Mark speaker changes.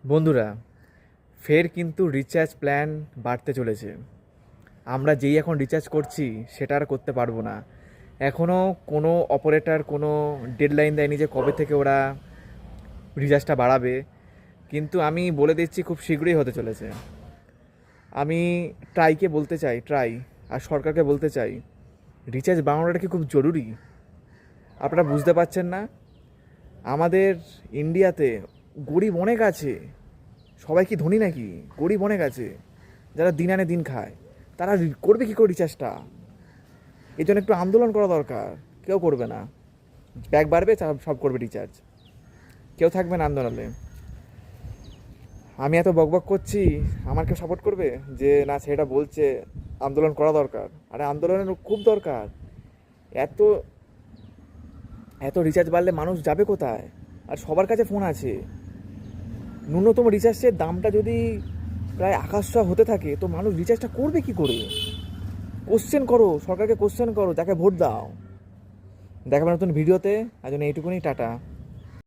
Speaker 1: বন্ধুরা, ফের কিন্তু রিচার্জ প্ল্যান বাড়তে চলেছে। আমরা যেই এখন রিচার্জ করছি সেটা আর করতে পারবো না। এখনও কোনো অপারেটর কোনো ডেডলাইন দেয়নি যে কবে থেকে ওরা রিচার্জটা বাড়াবে, কিন্তু আমি বলে দিচ্ছি খুব শীঘ্রই হতে চলেছে। আমি ট্রাইকে বলতে চাই, ট্রাই আর সরকারকে বলতে চাই, রিচার্জ বাড়ানোটা কি খুব জরুরি? আপনারা বুঝতে পারছেন না? আমাদের ইন্ডিয়াতে গরিব অনেক আছে। সবাই কি ধনী নাকি? গরিব অনেক আছে যারা দিন আনে দিন খায়। তারা করবে কী করে রিচার্জটা? এই জন্য একটু আন্দোলন করা দরকার। কেউ করবে না, ব্যাগ বাড়বে, সব করবে রিচার্জ, কেউ থাকবে না আন্দোলনে। আমি এত বকবক করছি, আমার কেউ সাপোর্ট করবে যে না সেটা বলছে আন্দোলন করা দরকার? আরে আন্দোলনের খুব দরকার। এত এত রিচার্জ বাড়লে মানুষ যাবে কোথায়? আর সবার কাছে ফোন আছে। ন্যূনতম রিচার্জের দামটা যদি প্রায় আকাশ ছোঁয়া হতে থাকে তো মানুষ রিচার্জটা করবে কি করে? কোশ্চেন করো, সরকারকে কোশ্চেন করো, যাকে ভোট দাও। দেখাবে নতুন ভিডিওতে। আজ এইটুকুনি, টাটা।